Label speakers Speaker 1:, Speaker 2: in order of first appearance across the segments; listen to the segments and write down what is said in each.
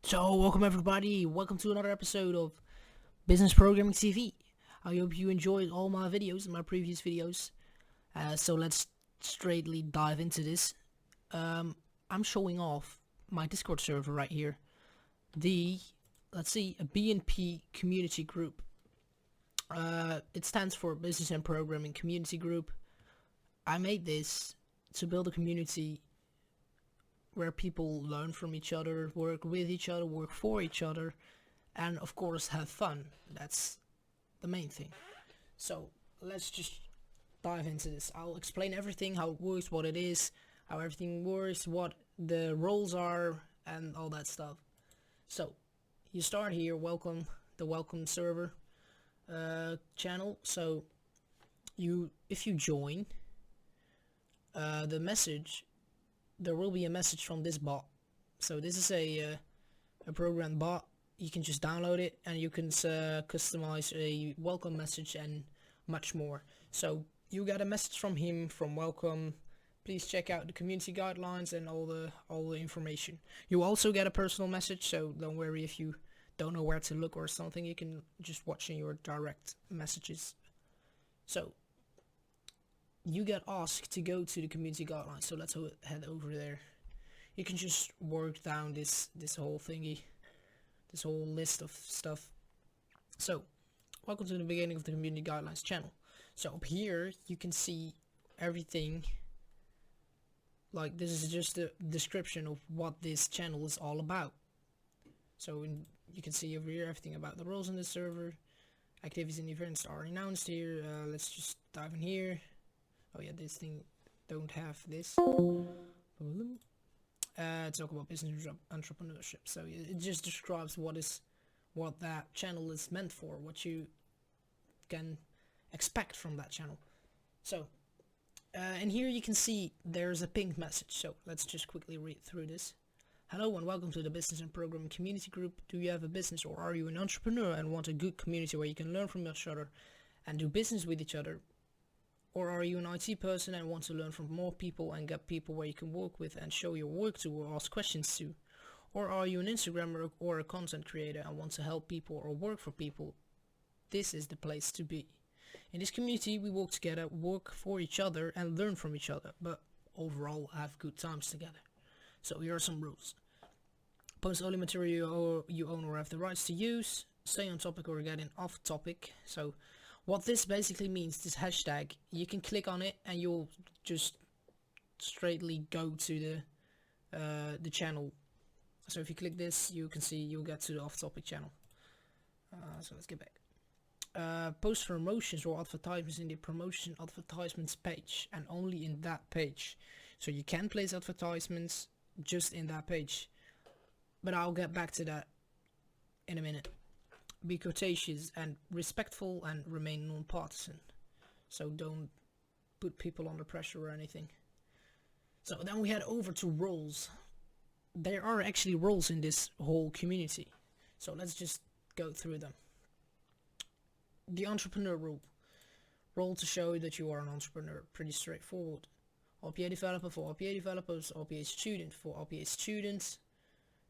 Speaker 1: So, welcome everybody. Welcome to another episode of Business Programming TV. I hope you enjoyed all my videos and my previous videos. So let's straightly dive into this. I'm showing off my Discord server right here. Let's see, a B&P Community Group. It stands for Business and Programming Community Group. I made this to build a community where people learn from each other, work with each other, work for each other, and of course have fun. That's the main thing. So let's just dive into this. I'll explain everything, how it works, what it is, how everything works, what the roles are, and all that stuff. So you start here, the welcome server channel. So if you join, there will be a message from this bot. So this is a programmed bot. You can just download it and you can customize a welcome message and much more. So you get a message from him from welcome. Please check out the community guidelines and all the information. You also get a personal message, so don't worry if you don't know where to look or something. You can just watch in your direct messages. So you get asked to go to the community guidelines, so let's head over there. You can just work down this whole thingy, this whole list of stuff. So welcome to the beginning of the community guidelines channel. So up here you can see everything. Like, this is just a description of what this channel is all about. So you can see over here everything about the roles in the server. Activities and events are announced here. Let's just dive in here. Oh yeah, this thing don't have this. Talk about business entrepreneurship. So it just describes what that channel is meant for, what you can expect from that channel. So and here you can see there's a pink message. So let's just quickly read through this. Hello and welcome to the Business and Programming Community Group. Do you have a business, or are you an entrepreneur and want a good community where you can learn from each other and do business with each other? Or are you an IT person and want to learn from more people and get people where you can work with and show your work to or ask questions to? Or are you an Instagrammer or a content creator and want to help people or work for people? This is the place to be. In this community we work together, work for each other and learn from each other, but overall have good times together. So here are some rules. Post only material you own or have the rights to use. Stay on topic or get in off topic. So what this basically means, this hashtag, you can click on it and you'll just straightly go to the channel. So if you click this, you can see you'll get to the off-topic channel. So let's get back. Post promotions or advertisements in the promotion advertisements page, and only in that page. So you can place advertisements just in that page, but I'll get back to that in a minute. Be courteous and respectful and remain non-partisan. So don't put people under pressure or anything. So then we head over to roles. There are actually roles in this whole community. So let's just go through them. The entrepreneur role. Role to show that you are an entrepreneur. Pretty straightforward. RPA developer for RPA developers. RPA student for RPA students.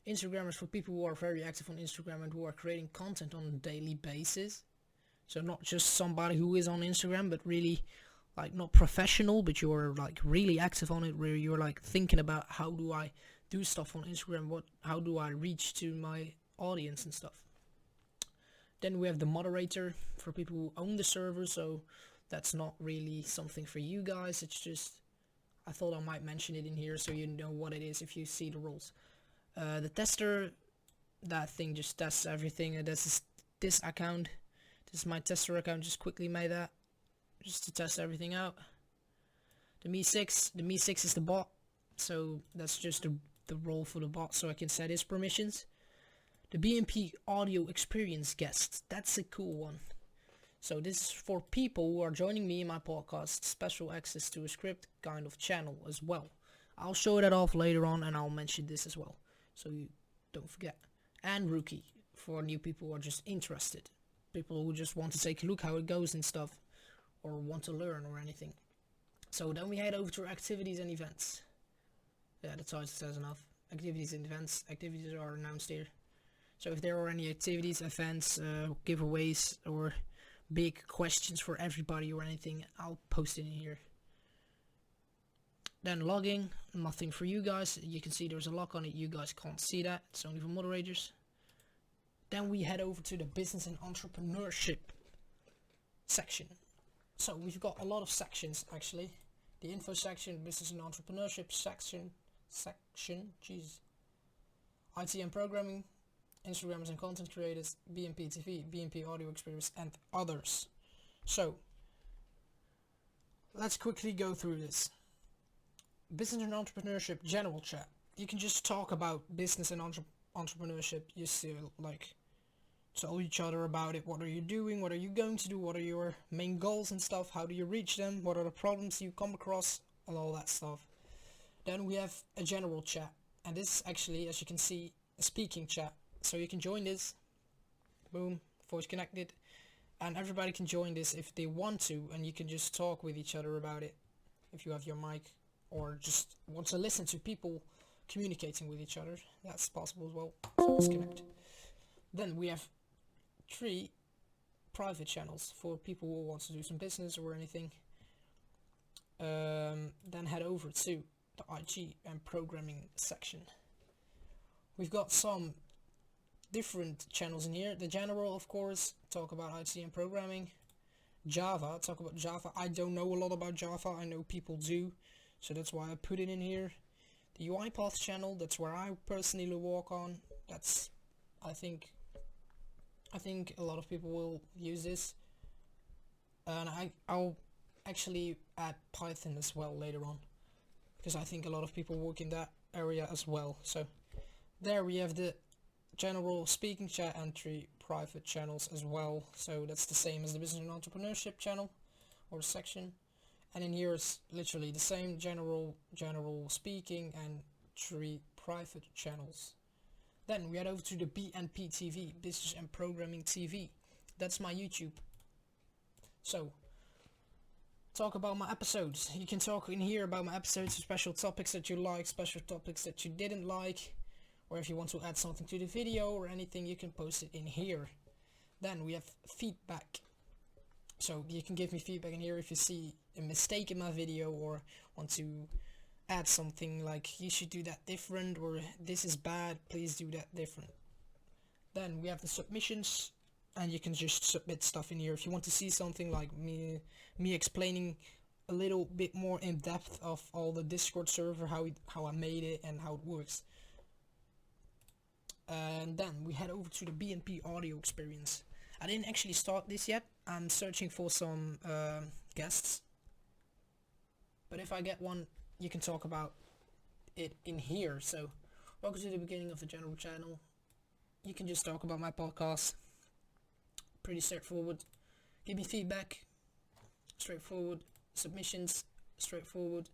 Speaker 1: Instagrammers for people who are very active on Instagram and who are creating content on a daily basis. So not just somebody who is on Instagram, but really like not professional, but you're like really active on it, where you're like thinking about how do I do stuff on Instagram, how do I reach to my audience and stuff. Then we have the moderator for people who own the server, so that's not really something for you guys. It's just, I thought I might mention it in here so you know what it is if you see the rules. The tester, that thing just tests everything. This account, this is my tester account, just quickly made that just to test everything out. The Me6 is the bot, so that's just the role for the bot, so I can set his permissions. The B&P audio experience guest, that's a cool one. So this is for people who are joining me in my podcast, special access to a script kind of channel as well. I'll show that off later on and I'll mention this as well, so you don't forget. And rookie, for new people who are just interested. People who just want to take a look how it goes and stuff, or want to learn or anything. So then we head over to activities and events. Yeah, the title says enough. Activities and events. Activities are announced here. So if there are any activities, events, giveaways, or big questions for everybody or anything, I'll post it in here. Then logging, nothing for you guys. You can see there's a lock on it. You guys can't see that. It's only for moderators. Then we head over to the business and entrepreneurship section. So we've got a lot of sections actually. The info section, business and entrepreneurship section, jeez. IT and programming, Instagrammers and content creators, B&P TV, B&P audio experience, and others. So let's quickly go through this. Business and entrepreneurship general chat. You can just talk about business and entrepreneurship. You still like tell each other about it. What are you doing? What are you going to do? What are your main goals and stuff? How do you reach them? What are the problems you come across? And all that stuff. Then we have a general chat, and this is actually, as you can see, a speaking chat. So you can join this. Boom, voice connected, and everybody can join this if they want to, and you can just talk with each other about it if you have your mic, or just want to listen to people communicating with each other. That's possible as well. So let's connect. Then we have 3 private channels for people who want to do some business or anything. Then head over to the IT and programming section. We've got some different channels in here. The general, of course, talk about IT and programming. Java, talk about Java. I don't know a lot about Java. I know people do, so that's why I put it in here. The UiPath channel, that's where I personally work on. That's, I think a lot of people will use this, and I'll actually add Python as well later on, because I think a lot of people work in that area as well. So there we have the general speaking chat and 3 private channels as well. So that's the same as the business and entrepreneurship channel or section, and in here is literally the same general speaking and 3 private channels. Then we head over to the B&P TV, Business and Programming TV. That's my YouTube. So, talk about my episodes. You can talk in here about my episodes, special topics that you like, special topics that you didn't like, or if you want to add something to the video or anything, you can post it in here. Then we have feedback. So you can give me feedback in here if you see a mistake in my video or want to add something like you should do that different, or this is bad, please do that different. Then we have the submissions, and you can just submit stuff in here if you want to see something like me explaining a little bit more in depth of all the Discord server, how I made it and how it works. And then we head over to the B&P audio experience. I didn't actually start this yet. I'm searching for some guests, but if I get one, you can talk about it in here. So welcome to the beginning of the general channel. You can just talk about my podcast. Pretty straightforward. Give me feedback. Straightforward. Submissions. Straightforward.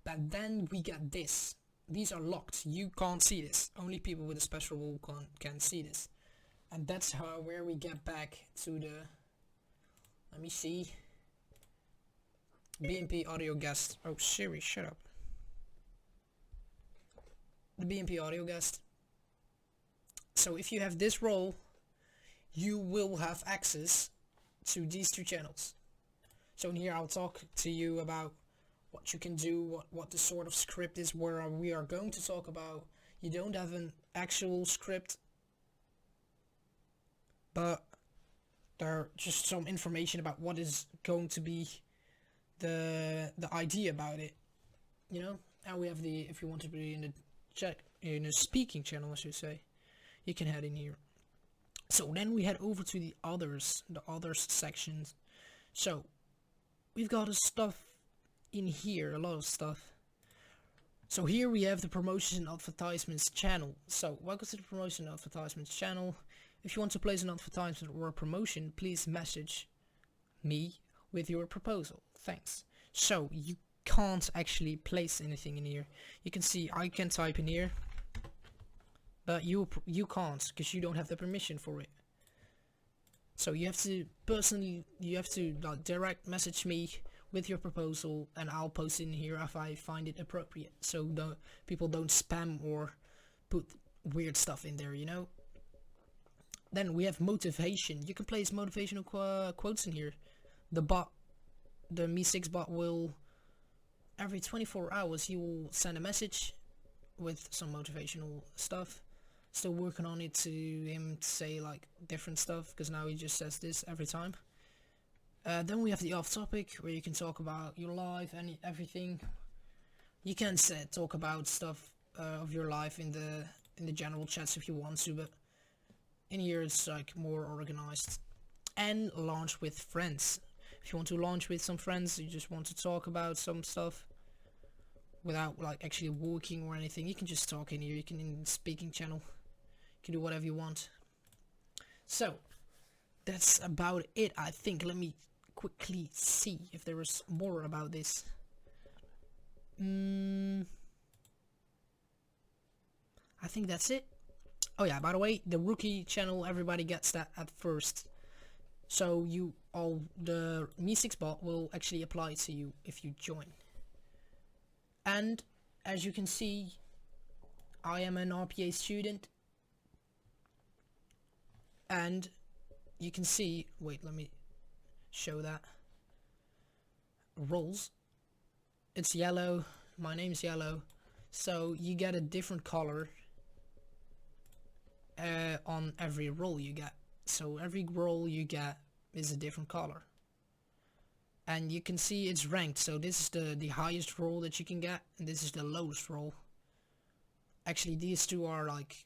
Speaker 1: But then we got this. These are locked. You can't see this. Only people with a special rule can see this. And that's where we get back to the, let me see, B&P audio guest. Oh, Siri, shut up. The B&P audio guest. So if you have this role, you will have access to these 2 channels. So in here I'll talk to you about what you can do, what the sort of script is, where we are going to talk about. You don't have an actual script, but there are just some information about what is going to be the idea about it, you know. And we have the, if you want to be in the chat, in a speaking channel I should say, you can head in here. So then we head over to the others sections. So we've got stuff in here, a lot of stuff. So here we have the promotions and advertisements channel. So welcome to the promotion and advertisements channel. If you want to place an advertisement or a promotion, please message me with your proposal. Thanks. So you can't actually place anything in here. You can see I can type in here, but you can't, because you don't have the permission for it. So you have to like direct message me with your proposal, and I'll post it in here if I find it appropriate, so the people don't spam or put weird stuff in there, you know. Then we have motivation. You can place motivational quotes in here. The Me6 bot will, every 24 hours, he will send a message with some motivational stuff. Still working on it to him to say like different stuff, because now he just says this every time. Then we have the off topic, where you can talk about your life and everything. You can talk about stuff of your life in the general chats if you want to, but in here it's like more organized. And launch with friends. If you want to launch with some friends, you just want to talk about some stuff without like actually working or anything, you can just talk in here. You can, in the speaking channel, you can do whatever you want. So that's about it, I think. Let me quickly see if there is more about this. I think that's it. Oh yeah, by the way, the rookie channel, everybody gets that at first. So the Me6 bot will actually apply to you if you join. And as you can see, I am an RPA student. And you can see, wait, let me show that. Roles. It's yellow. My name's yellow. So you get a different color on every role you get. So every role you get is a different color. And you can see it's ranked. So this is the highest role that you can get, and this is the lowest role. Actually, these two are like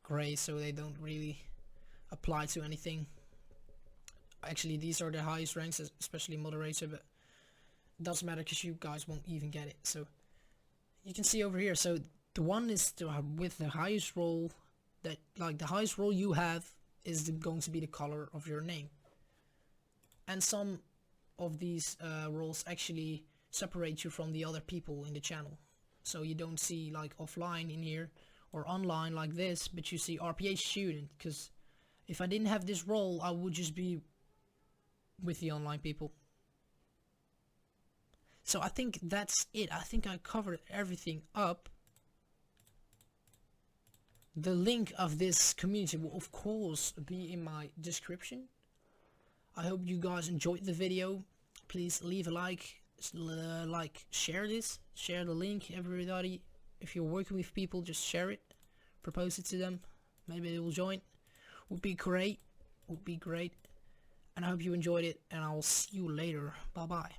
Speaker 1: gray, so they don't really apply to anything. Actually, these are the highest ranks, especially moderator, but it doesn't matter because you guys won't even get it. So you can see over here, so the one is with the highest role, that like the highest role you have is going to be the color of your name. And some of these roles actually separate you from the other people in the channel, so you don't see like offline in here or online like this, but you see RPA student, because if I didn't have this role, I would just be with the online people. So I think that's it. I think I covered everything up. The link of this community will of course be in my description. I hope you guys enjoyed the video. Please leave a like, share this, share the link, everybody. If you're working with people, just share it, propose it to them, maybe they will join. Would be great, and I hope you enjoyed it, and I'll see you later. Bye bye.